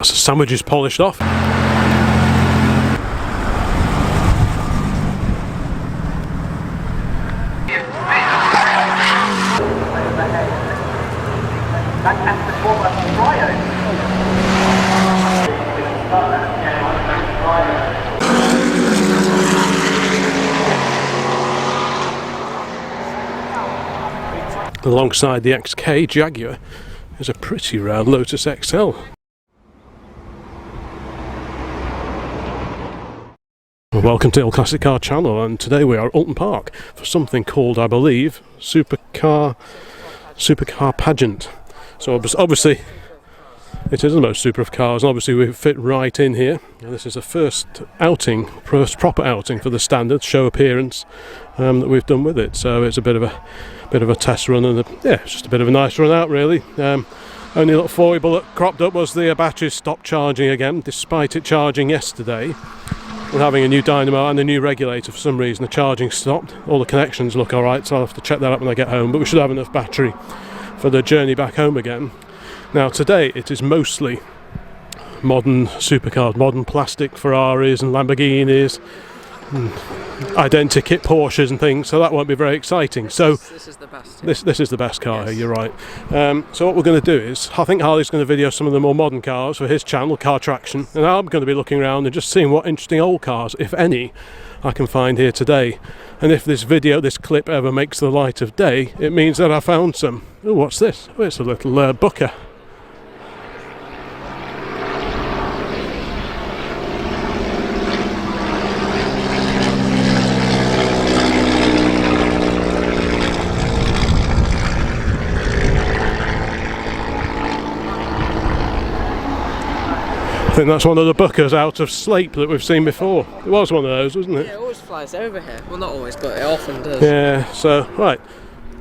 The sandwich is polished off. Alongside the XK Jaguar is a pretty rare Lotus XL. Welcome to the Classic Car channel, and today we are at Oulton Park for something called, I believe, Supercar Pageant. So obviously it is the most super of cars, and obviously we fit right in here. And this is the first proper outing for the standard show appearance that we've done with it. So it's a bit of a test run, and it's just a bit of a nice run out really. Only little foible that cropped up was the batteries stopped charging again, despite it charging yesterday. And having a new dynamo and a new regulator, for some reason the charging stopped. All the connections look alright, so I'll have to check that up when I get home, but we should have enough battery for the journey back home again. Now today it is mostly modern supercars, modern plastic Ferraris and Lamborghinis, and identikit Porsches and things, so that won't be very exciting. So this is the best. This is the best car. Yes. Here, you're right. So what we're going to do is, I think Harley's going to video some of the more modern cars for his channel, Car Traction, and I'm going to be looking around and just seeing what interesting old cars, if any, I can find here today. And if this clip ever makes the light of day, it means that I found some. Oh, what's this? Oh, it's a little Booker. I think that's one of the Bookers out of Slape that we've seen before. It was one of those, wasn't it? Yeah, it always flies over here. Well, not always, but it often does. Yeah, so, right.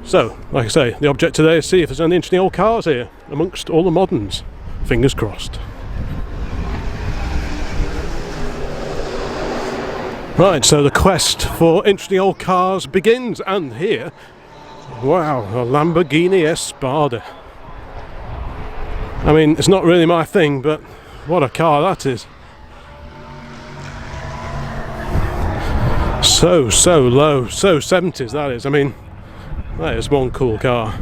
So, like I say, the object today is to see if there's any interesting old cars here, amongst all the moderns. Fingers crossed. Right, so the quest for interesting old cars begins, and here, wow, a Lamborghini Espada. I mean, it's not really my thing, but what a car that is. So low, so 70s that is. I mean, that is one cool car.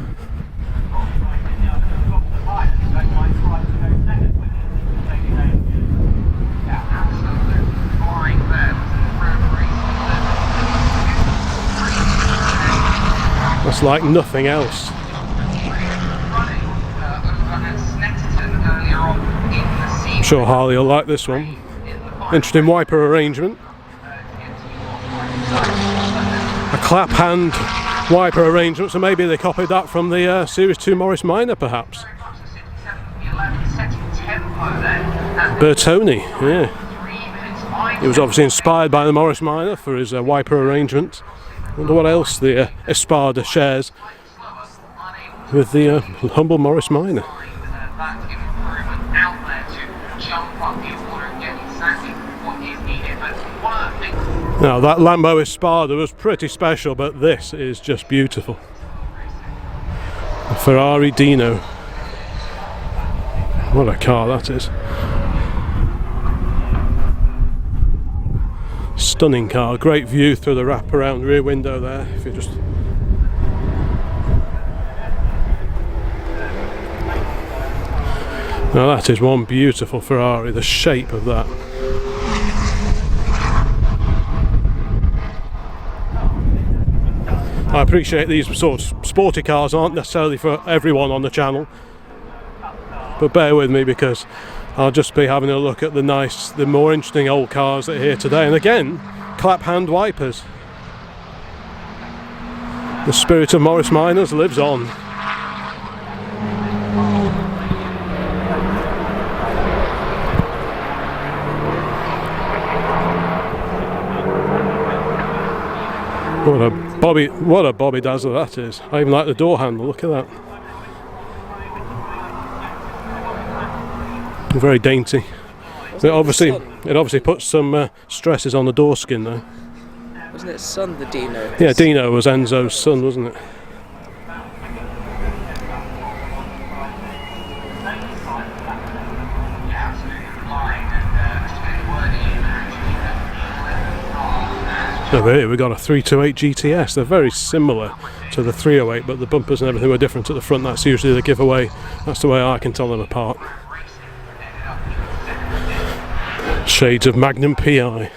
That's like nothing else. I'm sure Harley will like this one. Interesting wiper arrangement. A clap hand wiper arrangement, so maybe they copied that from the Series 2 Morris Minor perhaps. Bertoni, yeah. He was obviously inspired by the Morris Minor for his wiper arrangement. I wonder what else the Espada shares with the humble Morris Minor. Now that Lambo Espada was pretty special, but this is just beautiful. A Ferrari Dino. What a car that is. Stunning car, great view through the wraparound rear window there. If you just now that is one beautiful Ferrari, the shape of that. I appreciate these sort of sporty cars aren't necessarily for everyone on the channel, but bear with me because I'll just be having a look at the more interesting old cars that are here today. And again, clap hand wipers. The spirit of Morris Minors lives on. What a Bobby Dazzler that is. I even like the door handle, look at that. Very dainty. It obviously puts some stresses on the door skin though. Wasn't it son, the Dino? Yeah, Dino was Enzo's son, wasn't it? Over here we've got a 328 GTS. They're very similar to the 308, but the bumpers and everything were different at the front. That's usually the giveaway. That's the way I can tell them apart. Shades of Magnum PI.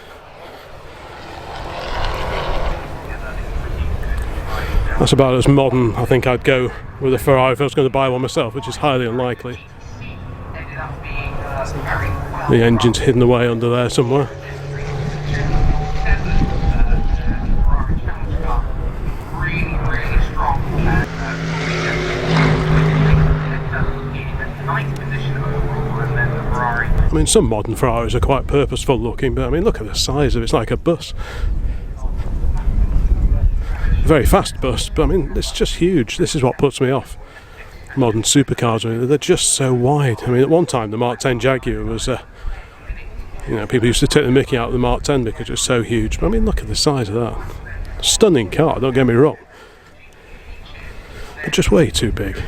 That's about as modern I think I'd go with a Ferrari if I was going to buy one myself, which is highly unlikely. The engine's hidden away under there somewhere. I mean, some modern Ferraris are quite purposeful looking, but I mean, look at the size of it. It's like a bus. Very fast bus, but I mean, it's just huge. This is what puts me off modern supercars. Really. They're just so wide. I mean, at one time the Mark 10 Jaguar was, you know, people used to take the mickey out of the Mark 10 because it was so huge. But I mean, look at the size of that. Stunning car, don't get me wrong, but just way too big.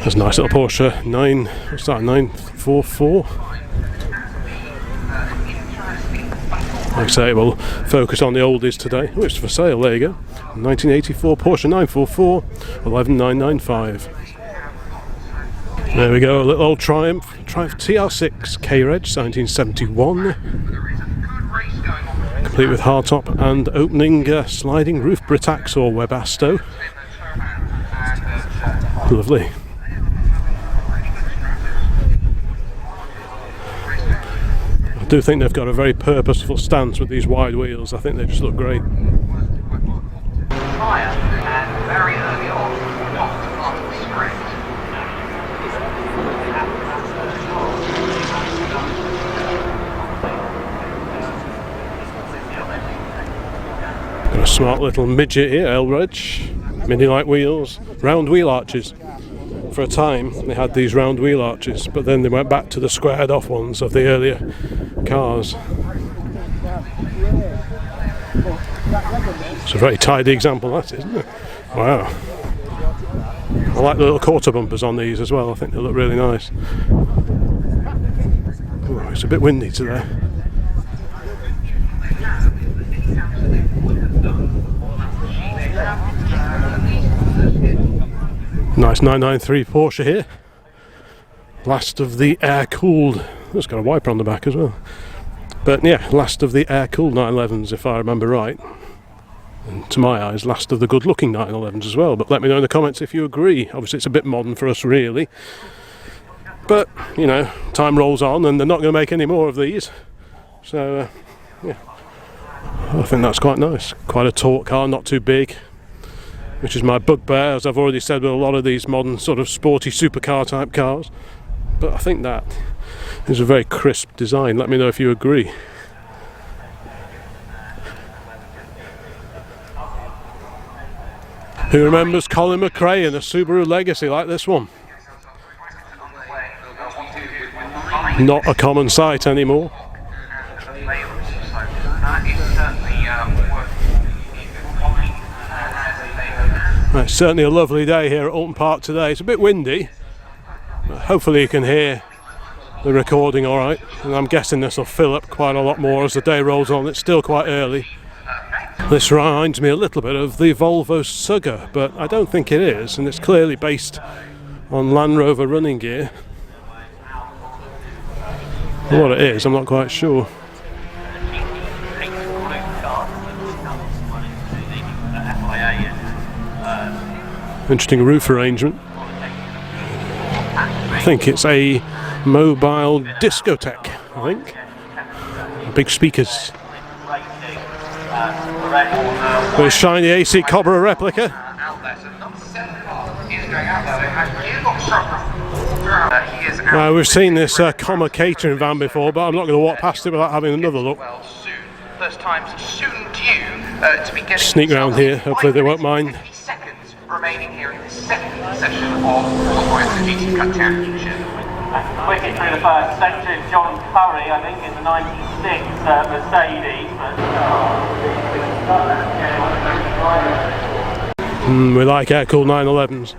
That's a nice little Porsche 944. Like I say, we'll focus on the oldies today. Oh, it's for sale, there you go. 1984 Porsche 944, 11995. There we go, a little old Triumph TR6 K-Reg 1971. Complete with hardtop and opening sliding roof Britaxor Webasto. Lovely. I do think they've got a very purposeful stance with these wide wheels. I think they just look great. Very early on, got a smart little midget here, L-Reg. Mini light wheels, round wheel arches. For a time they had these round wheel arches, but then they went back to the squared off ones of the earlier cars. It's a very tidy example, that, isn't it? Wow. I like the little quarter bumpers on these as well. I think they look really nice. Ooh, it's a bit windy today. Nice 993 Porsche here. Last of the air-cooled. It's got a wiper on the back as well. But yeah, last of the air-cooled 911s, if I remember right. And to my eyes, last of the good-looking 911s as well. But let me know in the comments if you agree. Obviously, it's a bit modern for us, really. But, you know, time rolls on and they're not going to make any more of these. So, yeah. I think that's quite nice. Quite a taut car, not too big. Which is my bugbear, as I've already said, with a lot of these modern sort of sporty supercar type cars. But I think that is a very crisp design. Let me know if you agree. Who remembers Colin Mcrae in a Subaru Legacy like this one? Not a common sight anymore. It's certainly a lovely day here at Oulton Park today. It's a bit windy, but hopefully you can hear the recording alright, and I'm guessing this will fill up quite a lot more as the day rolls on. It's still quite early. This reminds me a little bit of the Volvo Sugger, but I don't think it is, and it's clearly based on Land Rover running gear. What it is, I'm not quite sure. Interesting roof arrangement. I think it's a mobile discotheque, I think. Big speakers. Very shiny AC Cobra replica. We've seen this comma catering van before, but I'm not going to walk past it without having another look. Sneak round here, hopefully they won't mind. Remaining here in the second session of the GT Cup Championship. Quickly through the first section, John Curry, I think, in the 96 Mercedes. We like air-cooled 911s.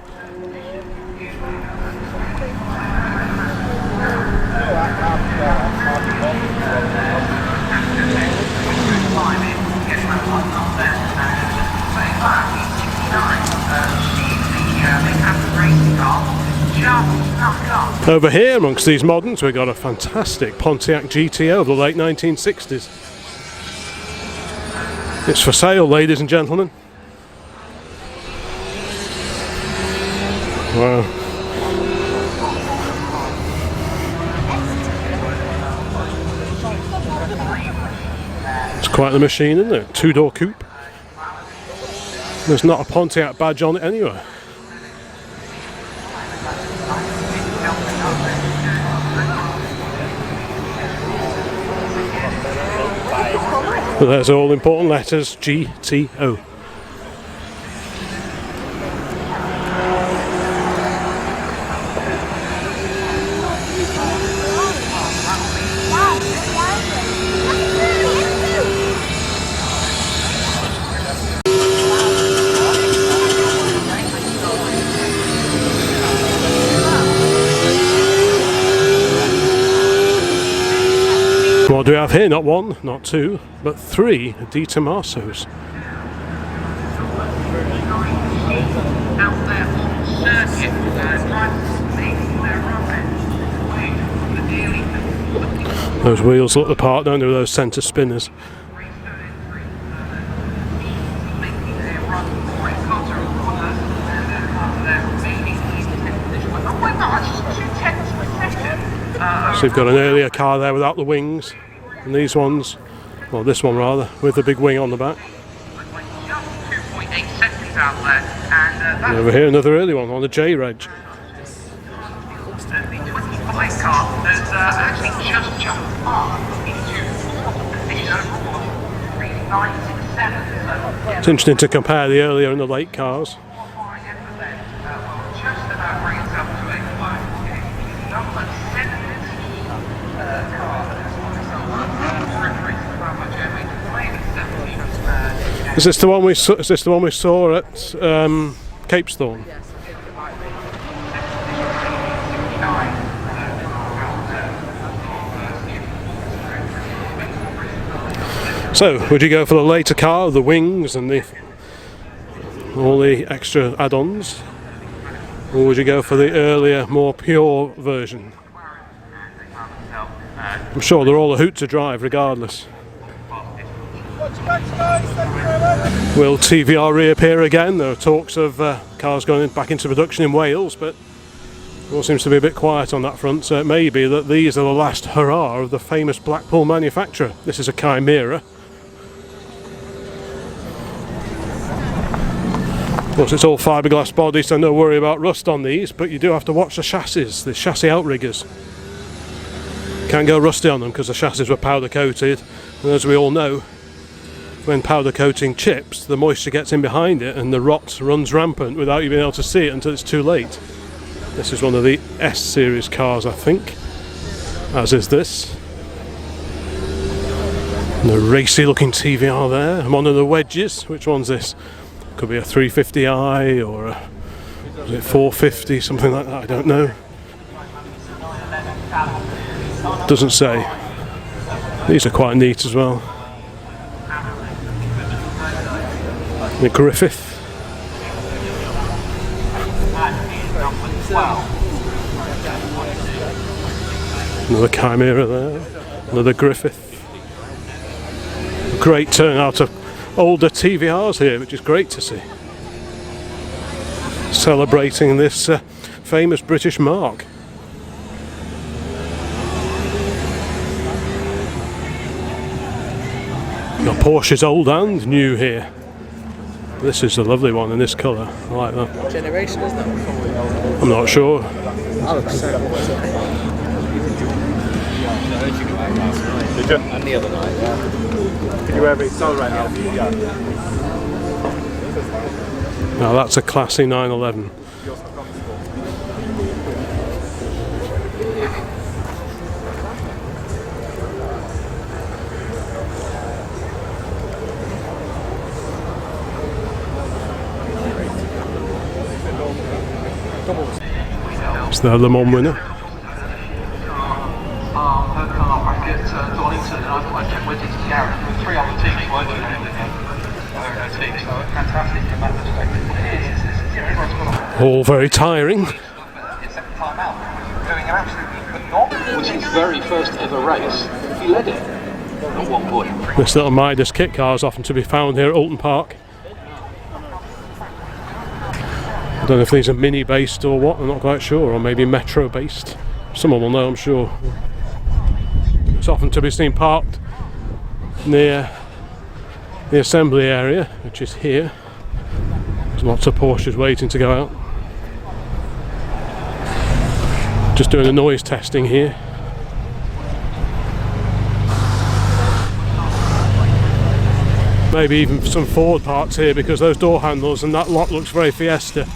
Over here amongst these moderns we've got a fantastic Pontiac GTO of the late 1960s. It's for sale, ladies and gentlemen. Wow. It's quite the machine, isn't it? Two-door coupe. There's not a Pontiac badge on it anywhere. But there's all important letters, GTO. What do we have here? Not one, not two, but three Tomasos. Those wheels look the part, don't they, with those centre spinners. So you've got an earlier car there without the wings, and these ones, well this one rather, with the big wing on the back. And over here another early one on the J-Reg. It's interesting to compare the earlier and the late cars. Is this the one we saw? Is this the one we saw at Capesthorne? So, would you go for the later car, the wings and all the extra add-ons, or would you go for the earlier, more pure version? I'm sure they're all a hoot to drive, regardless. Will TVR reappear again? There are talks of cars going back into production in Wales, but it all seems to be a bit quiet on that front, so it may be that these are the last hurrah of the famous Blackpool manufacturer. This is a Chimera. Of course it's all fiberglass body, so no worry about rust on these, but you do have to watch the chassis, the chassis outriggers. Can't go rusty on them because the chassis were powder coated, and as we all know, when powder coating chips, the moisture gets in behind it and the rot runs rampant without you being able to see it until it's too late. This is one of the S series cars, I think, as is this. And a racy looking TVR there, and one of the wedges. Which one's this? Could be a 350i or a, is it 450, something like that, I don't know. Doesn't say. These are quite neat as well. The Griffith. Another Chimera there. Another Griffith. Great turnout of older TVRs here, which is great to see. Celebrating this famous British mark. Got Porsche's old and new here. This is a lovely one in this colour. I like that. What generation is that? I'm not sure. Did you? And the other night, yeah. Can you ever accelerate now? Yeah. Now that's a classy 911. It's the Le Mans winner. All very tiring. an absolutely phenomenal. It was his very first ever race. He led it at one point. This little Midas kit car is often to be found here at Oulton Park. I don't know if these are mini based or what, I'm not quite sure, or maybe metro based. Someone will know, I'm sure. It's often to be seen parked near the assembly area, which is here. There's lots of Porsches waiting to go out. Just doing the noise testing here. Maybe even some Ford parts here because those door handles and that lot looks very Fiesta.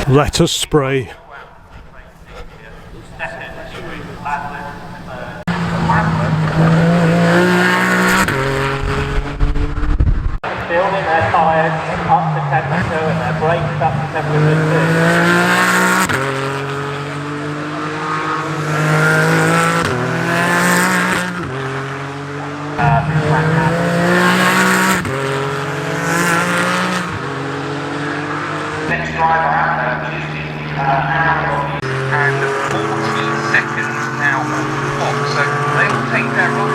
Let us spray. Building their tyres up to temperature and their brakes up to temperature too. Next driver out and 14 seconds now on the clock, so they will take their run.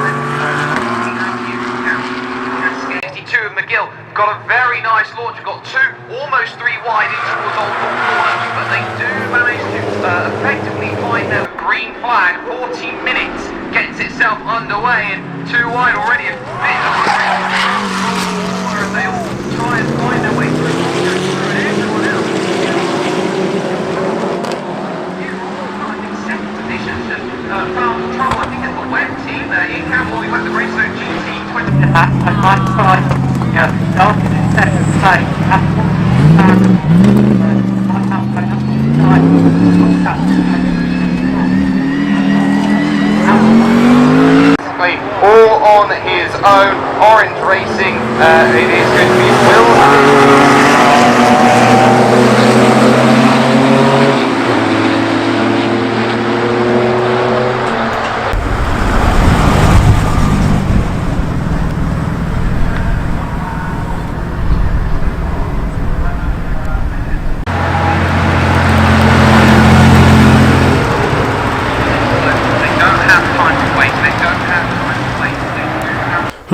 McGill got a very nice launch. We've got almost three wide in towards Old Corner, but they do manage to effectively find their green flag. 14 minutes gets itself underway and two wide already. A bit of as they all try and find their way through everyone else. Second position and found trouble. I think it's the web team there. You can probably win the race. So GT20. Yeah, started in second place. All on his own. Orange Racing. It is going to be Will.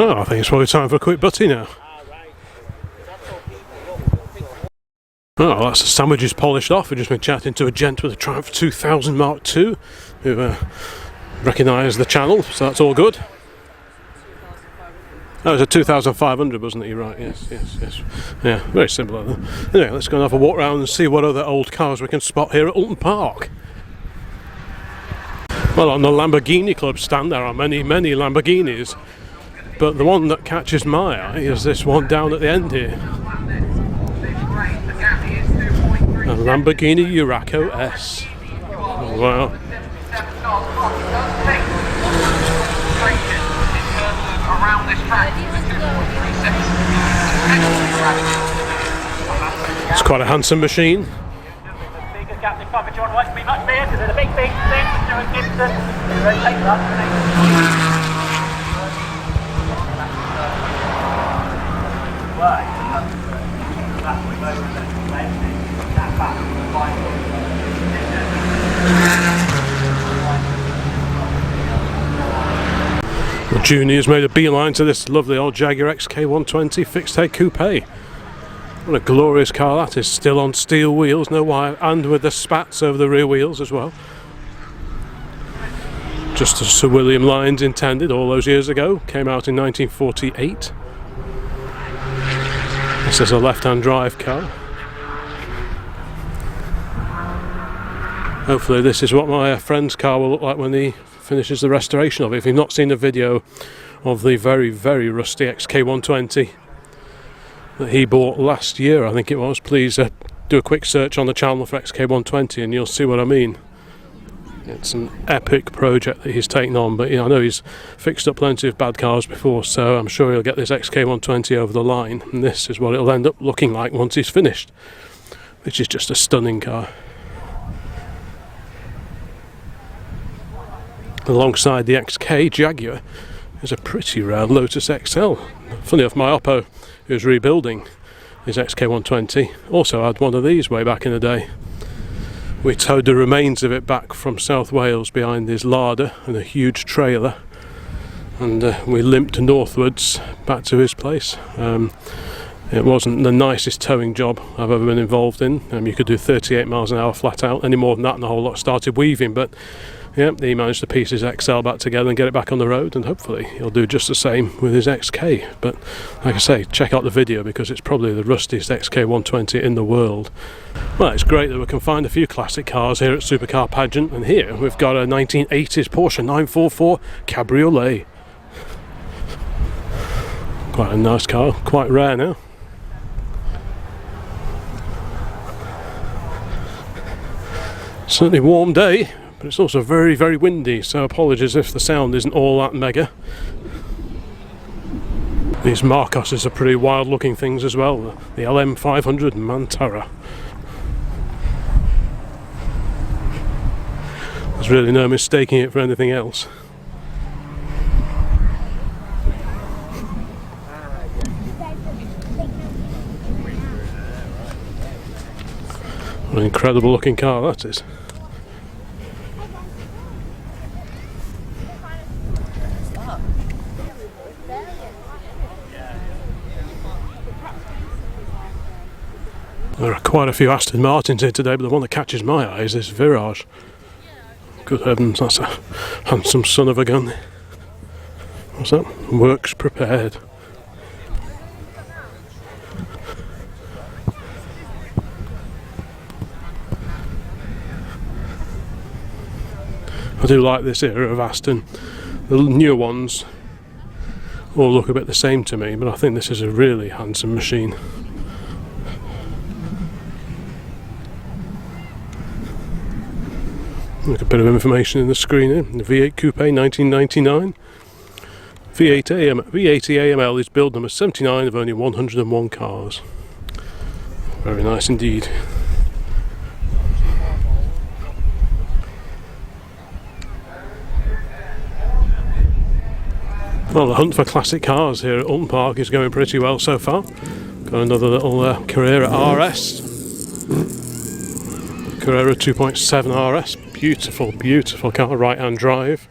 Oh, I think it's probably time for a quick butty now. Oh, that's the sandwiches polished off. We've just been chatting to a gent with a Triumph 2000 Mark II who recognised the channel, so that's all good. That was a 2500, wasn't it? You're right, yes. Yeah, very similar. Anyway, let's go and have a walk around and see what other old cars we can spot here at Oulton Park. Well, on the Lamborghini Club stand there are many Lamborghinis, but the one that catches my eye is this one down at the end here. A Lamborghini Urraco S. Wow. It's quite a handsome machine. The juniors made a beeline to this lovely old Jaguar XK120 fixed head coupe. What a glorious car that is, still on steel wheels, no wire, and with the spats over the rear wheels as well. Just as Sir William Lyons intended all those years ago, came out in 1948. This is a left-hand drive car. Hopefully this is what my friend's car will look like when he finishes the restoration of it. If you've not seen a video of the very rusty XK120 that he bought last year, I think it was, please do a quick search on the channel for XK120 and you'll see what I mean. It's an epic project that he's taken on, but I know he's fixed up plenty of bad cars before, so I'm sure he'll get this XK120 over the line, and this is what it'll end up looking like once he's finished, which is just a stunning car. Alongside the XK Jaguar is a pretty rare Lotus XL. Funny enough, my Oppo, who's rebuilding his XK120, also had one of these way back in the day. We towed the remains of it back from South Wales behind his larder and a huge trailer, and we limped northwards back to his place. It wasn't the nicest towing job I've ever been involved in. You could do 38 miles an hour flat out. Any more than that and the whole lot started weaving, but yeah, he managed to piece his XL back together and get it back on the road, and hopefully he'll do just the same with his XK. But like I say, check out the video because it's probably the rustiest XK120 in the world. Well, it's great that we can find a few classic cars here at Supercar Pageant, and here we've got a 1980s Porsche 944 Cabriolet. Quite a nice car, quite rare now. Certainly warm day, but it's also very, very windy, so apologies if the sound isn't all that mega. These Marcoses are pretty wild looking things as well, the LM500 Mantara. There's really no mistaking it for anything else. What an incredible looking car that is. There are quite a few Aston Martins here today, but the one that catches my eye is this Virage. Good heavens, that's a handsome son of a gun. What's that? Works prepared. I do like this era of Aston. The newer ones all look a bit the same to me, but I think this is a really handsome machine. Look, a bit of information in the screen here. The V8 Coupe 1999. V8 AML is build number 79 of only 101 cars. Very nice indeed. Well, the hunt for classic cars here at Oulton Park is going pretty well so far. Got another little Carrera RS. Carrera 2.7 RS. Beautiful, beautiful car, right-hand drive.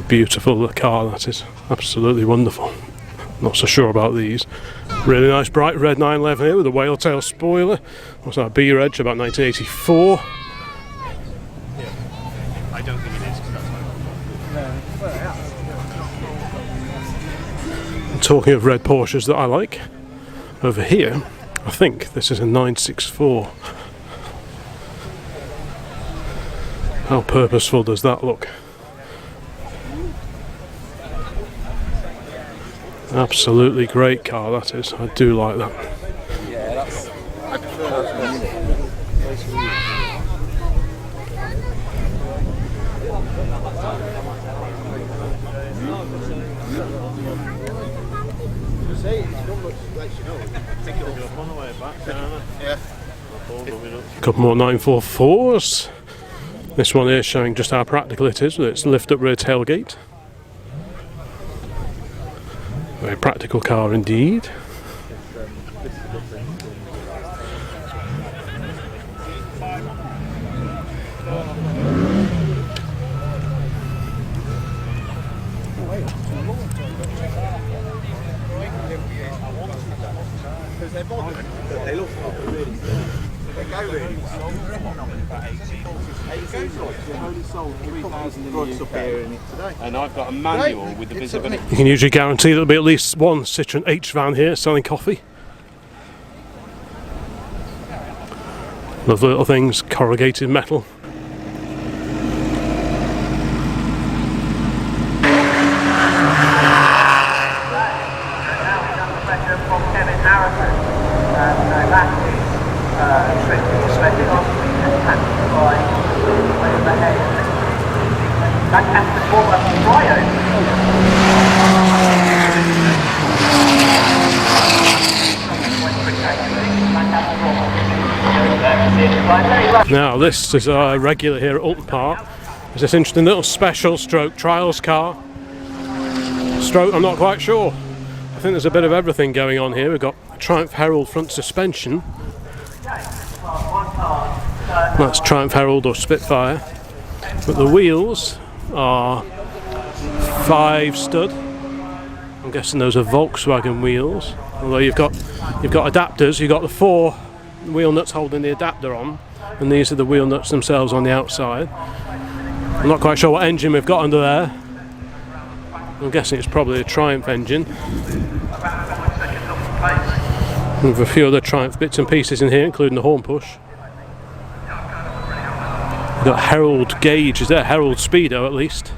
Beautiful car that is, absolutely wonderful. Not so sure about these. Really nice bright red 911 here with a whale tail spoiler. What's that, B-Reg, about 1984. I don't think it is, because that's And talking of red Porsches that I like, over here, I think this is a 964. How purposeful does that look? Absolutely great car that is. I do like that. Yeah, that's. I prefer that. A couple more 944s. This one here showing just how practical it is with its lift up rear tailgate. Very practical car indeed. They look really good. They go really well. Only sold 3,000 in the UK. And I've got a manual with the visibility. You can usually guarantee there'll be at least one Citroen H van here selling coffee. Lovely little things, corrugated metal. Now this is our regular here at Oulton Park. There's this interesting little special stroke trials car. Stroke, I'm not quite sure. I think there's a bit of everything going on here. We've got Triumph Herald front suspension. That's Triumph Herald or Spitfire. But the wheels are 5 stud. I'm guessing those are Volkswagen wheels. Although you've got adapters. You've got the 4 wheel nuts holding the adapter on, and these are the wheel nuts themselves on the outside. I'm not quite sure what engine we've got under there. I'm guessing it's probably a Triumph engine. With a few other Triumph bits and pieces in here, including the horn push. We've got Herald gauge, is there? Herald Speedo at least.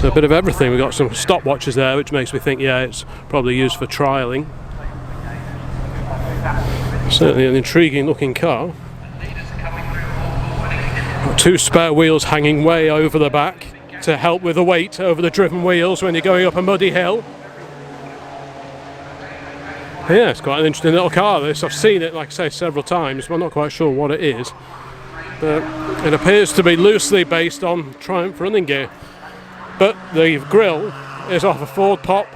So a bit of everything. We've got some stopwatches there, which makes me think, yeah, it's probably used for trialling. Certainly an intriguing looking car. Got 2 spare wheels hanging way over the back to help with the weight over the driven wheels when you're going up a muddy hill. Yeah, it's quite an interesting little car this. I've seen it, like I say, several times, but I'm not quite sure what it is. But it appears to be loosely based on Triumph running gear. But the grille is off a Ford Pop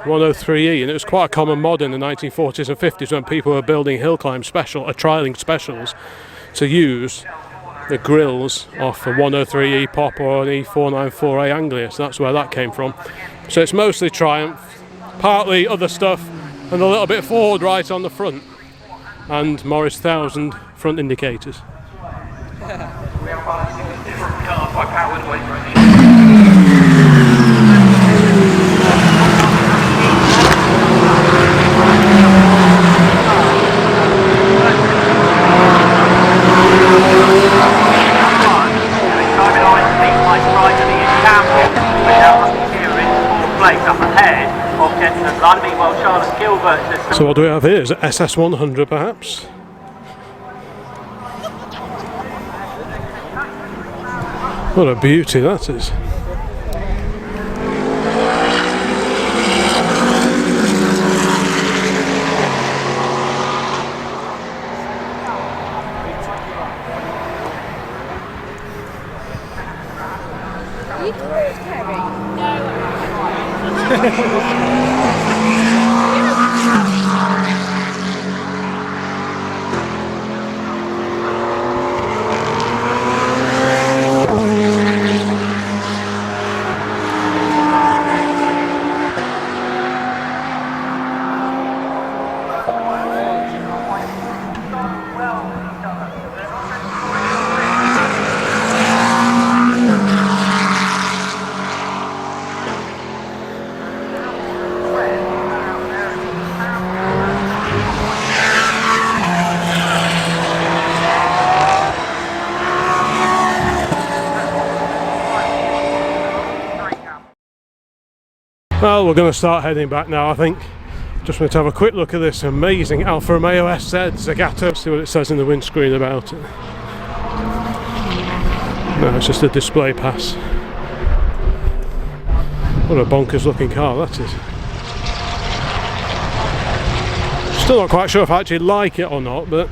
103E, and it was quite a common mod in the 1940s and 50s when people were building hill climb trialling specials to use the grills off a 103E Pop or an E494A Anglia, so that's where that came from. So it's mostly Triumph, partly other stuff, and a little bit Ford right on the front, and Morris 1000 front indicators. So what do we have here? Is it SS100 perhaps? What a beauty that is. Are you cruise, Kerry? No. Well, we're going to start heading back now, I think. Just want to have a quick look at this amazing Alfa Romeo SZ Zagato. See what it says in the windscreen about it. No, it's just a display pass. What a bonkers looking car that is. Still not quite sure if I actually like it or not, but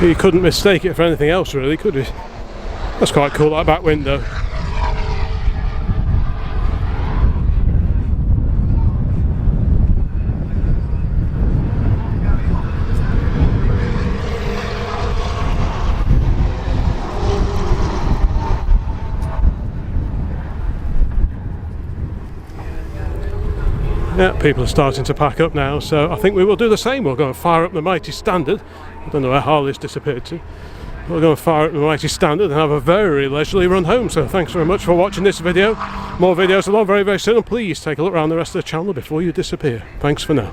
you couldn't mistake it for anything else really, could you? That's quite cool, that back window. Yeah, people are starting to pack up now, so I think we will do the same. We'll go and fire up the mighty Standard. I don't know where Harley's disappeared to. We'll go and fire up the mighty Standard and have a very leisurely run home. So thanks very much for watching this video. More videos along very, very soon, and please take a look around the rest of the channel before you disappear. Thanks for now.